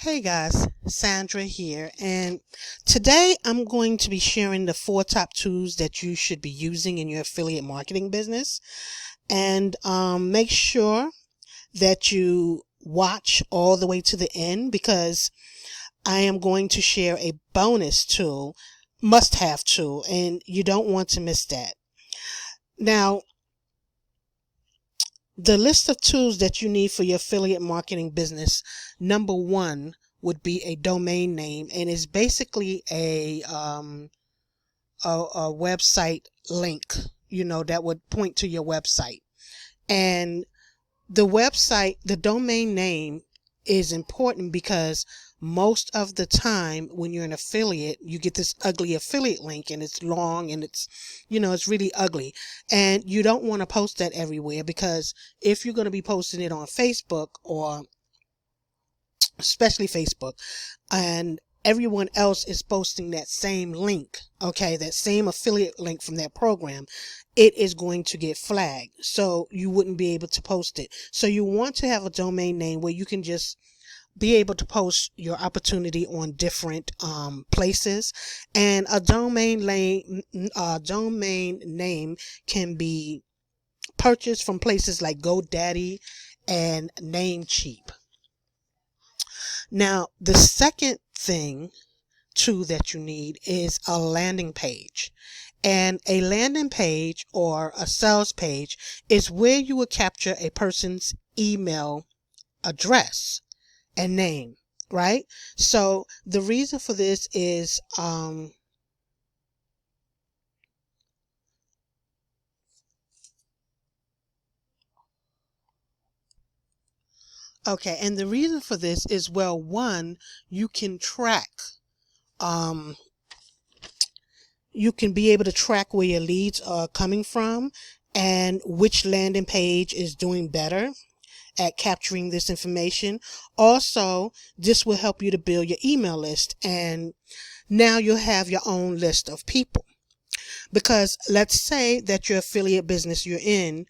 Hey guys, Sandra here, and today I'm going to be sharing the 4 top tools that you should be using in your affiliate marketing business. And make sure that you watch all the way to the end because I am going to share a bonus tool, must-have tool, and you don't want to miss that. Now, the list of tools that you need for your affiliate marketing business, number one would be a domain name, and it's basically a website link, that would point to your website. And the domain name is important because most of the time when you're an affiliate, you get this ugly affiliate link and it's long and it's really ugly. And you don't want to post that everywhere because if you're going to be posting it on Facebook, or especially Facebook, and everyone else is posting that same link, okay, that same affiliate link from that program, it is going to get flagged. So you wouldn't be able to post it. So you want to have a domain name where you can just be able to post your opportunity on different places. And a domain name can be purchased from places like GoDaddy and Namecheap. Now, the second tool that you need is a landing page. And a landing page or a sales page is where you would capture a person's email address and name, right? So the reason for this is okay, and the reason for this is, well, one, you can track you can be able to track where your leads are coming from and which landing page is doing better at capturing this information. Also, this will help you to build your email list, and now you'll have your own list of people. Because let's say that your affiliate business you're in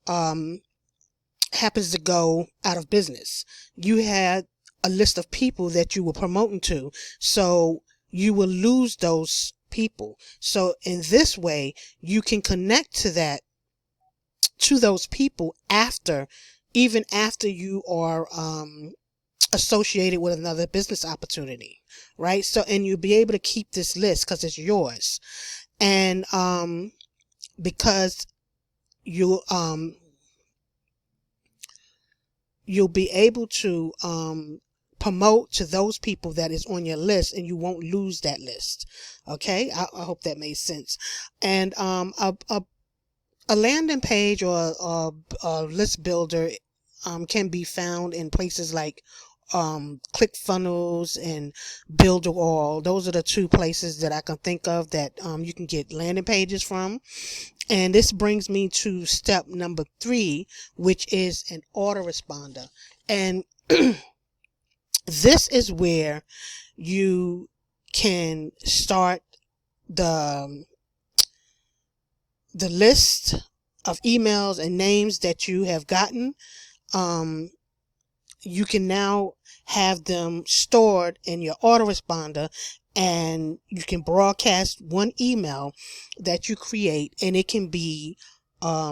happens to go out of business. You had a list of people that you were promoting to, so you will lose those people. So in this way, you can connect to those people even after you are associated with another business opportunity, right? So, and you'll be able to keep this list because it's yours. And because you'll be able to promote to those people that is on your list, and you won't lose that list. Okay, I hope that made sense. And a landing page or a list builder can be found in places like ClickFunnels and Builderall. Those are the two places that I can think of that you can get landing pages from. And this brings me to step number 3, which is an autoresponder. And this is where you can start the list of emails and names that you have gotten. You can now have them stored in your autoresponder, and you can broadcast one email that you create, and it can be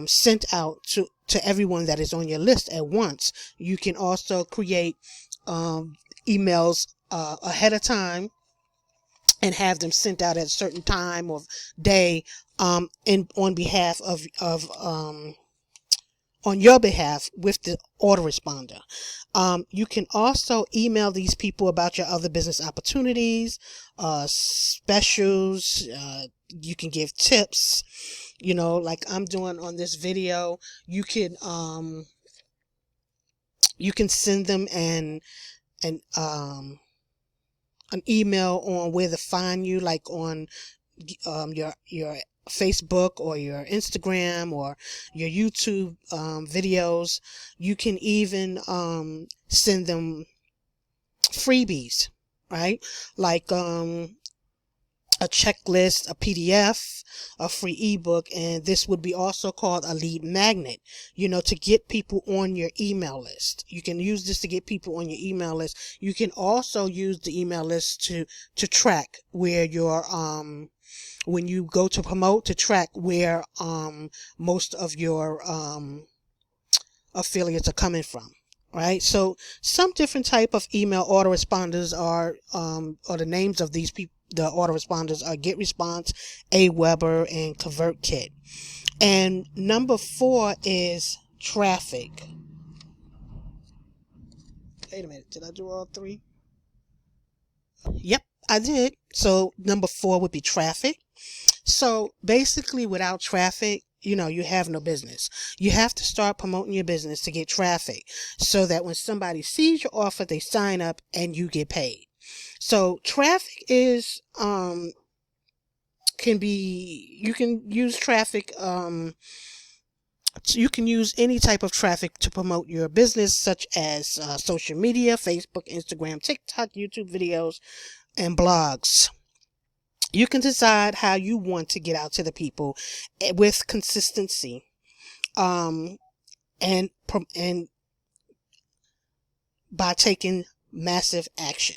sent out to everyone that is on your list at once. You can also create emails ahead of time and have them sent out at a certain time or day on behalf of on your behalf with the autoresponder. You can also email these people about your other business opportunities, specials. You can give tips, like I'm doing on this video. You can send them an email on where to find you, like on your Facebook or your Instagram or your YouTube videos. You can even send them freebies, right? Like a checklist, a PDF, a free ebook, and this would be also called a lead magnet, to get people on your email list. You can use this to get people on your email list. You can also use the email list to track where your when you go to promote, to track where most of your affiliates are coming from. Right, so some different type of email autoresponders are, or the names of these people, the autoresponders are GetResponse, Aweber, and ConvertKit. And number 4 is traffic. Wait a minute, did I do all 3? Yep, I did. So number 4 would be traffic. So basically, without traffic, you have no business. You have to start promoting your business to get traffic, so that when somebody sees your offer, they sign up and you get paid. So traffic is, you can use traffic, you can use any type of traffic to promote your business, such as social media, Facebook, Instagram, TikTok, YouTube videos, and blogs. You can decide how you want to get out to the people with consistency, and by taking massive action.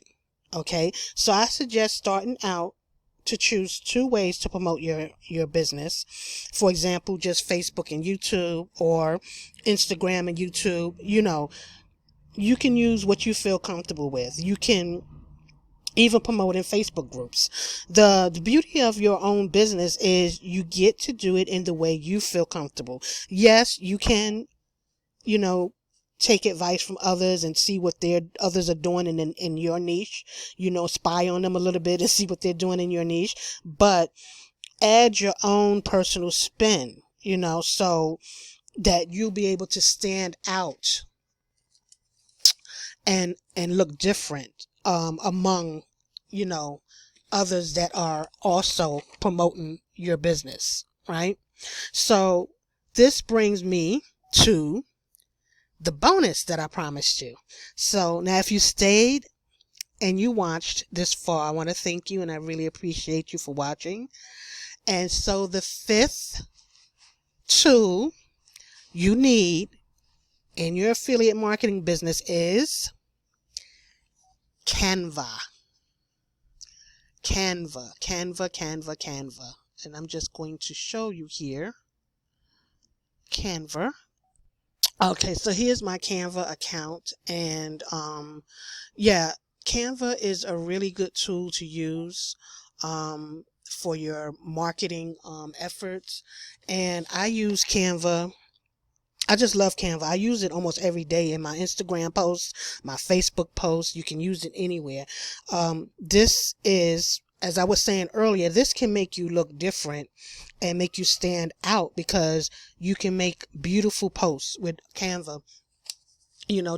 Okay, so I suggest starting out to choose 2 ways to promote your business. For example, just Facebook and YouTube, or Instagram and YouTube. You can use what you feel comfortable with. You can even promote in Facebook groups. The beauty of your own business is you get to do it in the way you feel comfortable. Yes, you can, take advice from others and see what others are doing in your niche, spy on them a little bit and see what they're doing in your niche, but add your own personal spin, so that you'll be able to stand out and look different, among, others that are also promoting your business, right? So this brings me to the bonus that I promised you. So now, if you stayed and you watched this far, I want to thank you, and I really appreciate you for watching. And so the 5th tool you need in your affiliate marketing business is Canva. Canva. And I'm just going to show you here. Canva. Okay, so here's my Canva account, and yeah, Canva is a really good tool to use for your marketing efforts. And I use Canva. I just love Canva. I use it almost every day in my Instagram posts, my Facebook posts. You can use it anywhere. This is, as I was saying earlier, this can make you look different and make you stand out, because you can make beautiful posts with Canva,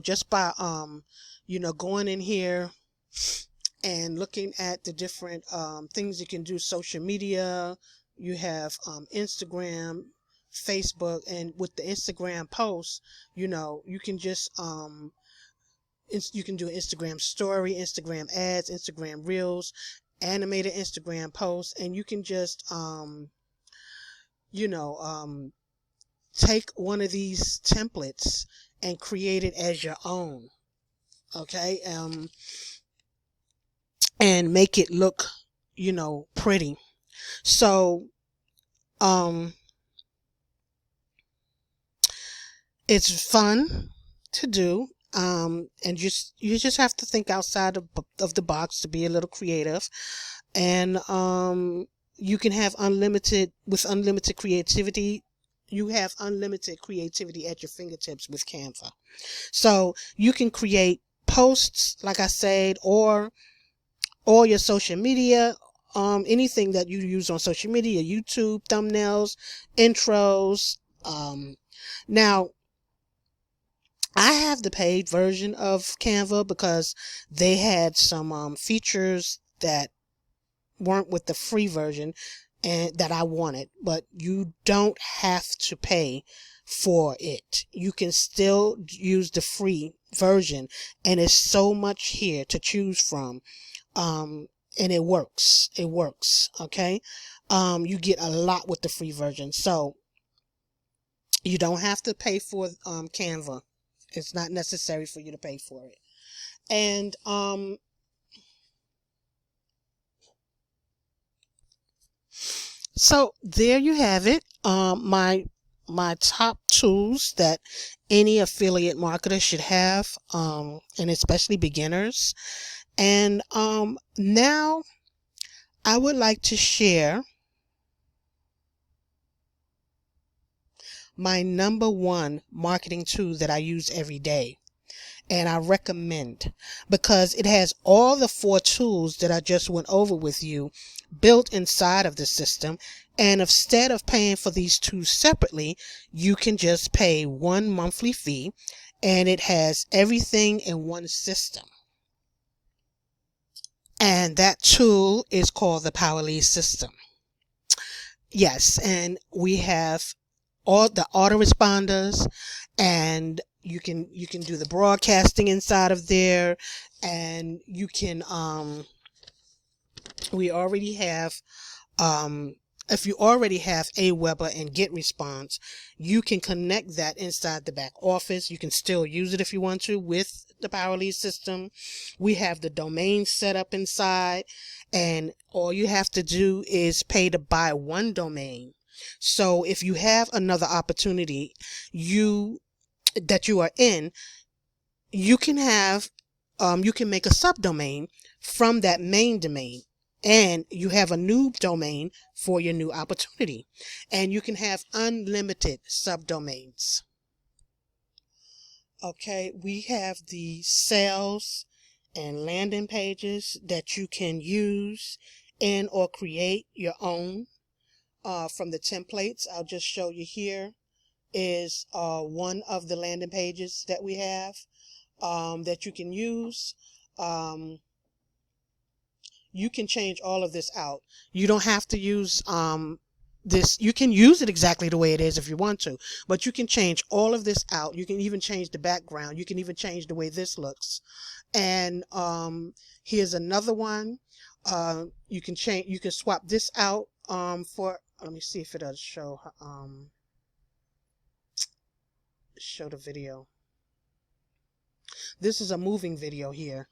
just by, going in here and looking at the different things you can do. Social media, you have Instagram, Facebook, and with the Instagram posts, you can just you can do an Instagram story, Instagram ads, Instagram reels, animated Instagram posts, and you can just take one of these templates and create it as your own. Okay, and make it look, pretty. So it's fun to do, and you just have to think outside of the box to be a little creative, and you can have unlimited creativity. You have unlimited creativity at your fingertips with Canva. So you can create posts, like I said, or your social media, anything that you use on social media, YouTube, thumbnails, intros. Now, I have the paid version of Canva because they had some features that weren't with the free version and that I wanted, but you don't have to pay for it. You can still use the free version, and there's so much here to choose from. and it works. It works. Okay. You get a lot with the free version. So you don't have to pay for Canva. It's not necessary for you to pay for it. And so there you have it. My top tools that any affiliate marketer should have, and especially beginners. And now I would like to share my number one marketing tool that I use every day. And I recommend, because it has all the 4 tools that I just went over with you built inside of the system. And instead of paying for these 2 separately, you can just pay one monthly fee, and it has everything in one system. And that tool is called the Power Lead System. Yes, and we have all the autoresponders, and you can do the broadcasting inside of there, and you can we already have if you already have Aweber and GetResponse, you can connect that inside the back office. You can still use it if you want to with the Power Lead system. We have the domain set up inside, and all you have to do is pay to buy one domain. So if you have another opportunity that you are in, you can have you can make a subdomain from that main domain, and you have a new domain for your new opportunity, and you can have unlimited subdomains. Okay, we have the sales and landing pages that you can use and or create your own from the templates. I'll just show you here is one of the landing pages that we have that you can use. You can change all of this out. You don't have to use this. You can use it exactly the way it is if you want to, but you can change all of this out. You can even change the background. You can even change the way this looks. And here's another one. You can swap this out for, let me see if it'll show the video. This is a moving video here.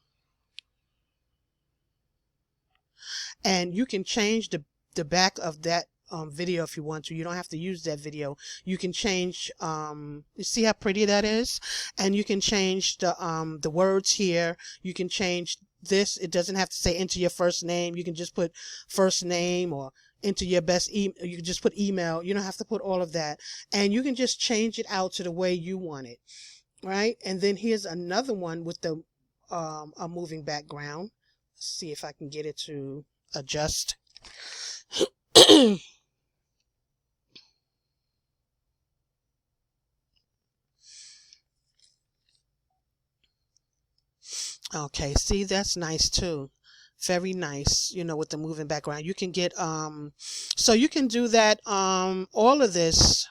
And you can change the back of that video if you want to. You don't have to use that video. You can change, you see how pretty that is? And you can change the words here. You can change this. It doesn't have to say enter your first name. You can just put first name, or enter your best email. You can just put email. You don't have to put all of that. And you can just change it out to the way you want it. Right? And then here's another one with the a moving background. Let's see if I can get it to adjust. Okay, see, that's nice too. Very nice, with the moving background. You can get so you can do that all of this,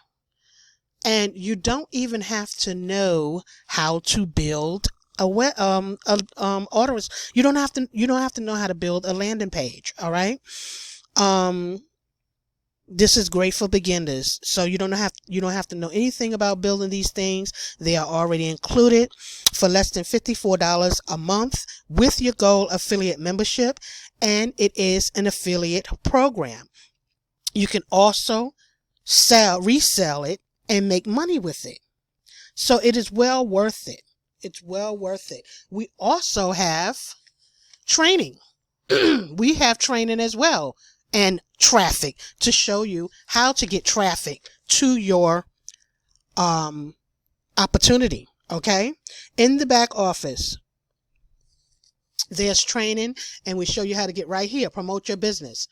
and you don't even have to know how to build a web you don't have to know how to build a landing page. All right. This is great for beginners. So you don't have to know anything about building these things. They are already included for less than $54 a month with your Gold affiliate membership, and it is an affiliate program. You can also resell it and make money with it. So it is well worth it. It's well worth it. We also have training. We have training as well, and traffic, to show you how to get traffic to your opportunity. Okay, in the back office there's training, and we show you how to get right here, promote your business,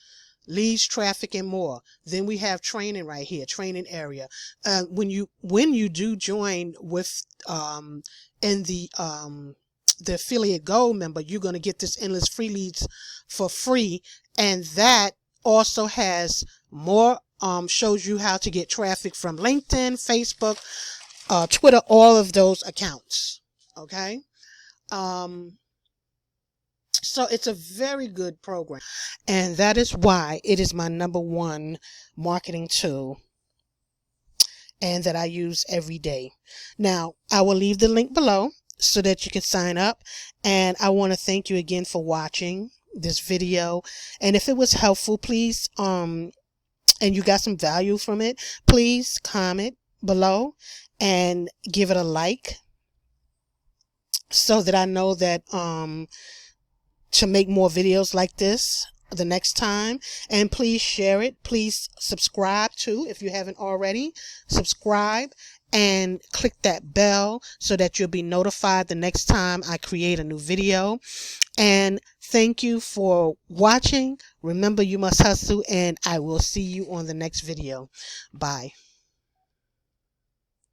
leads, traffic, and more. Then we have training right here, training area. When you do join with in the affiliate gold member, you're going to get this endless free leads for free, and that also has more, shows you how to get traffic from LinkedIn, Facebook, Twitter, all of those accounts. Okay. So it's a very good program. And that is why it is my number one marketing tool and that I use every day. Now, I will leave the link below so that you can sign up. And I want to thank you again for watching this video. And if it was helpful, please, and you got some value from it, please comment below and give it a like so that I know that, to make more videos like this the next time. And please share it. Please subscribe too if you haven't already. Subscribe and click that bell so that you'll be notified the next time I create a new video. And thank you for watching. Remember, you must hustle, and I will see you on the next video. Bye.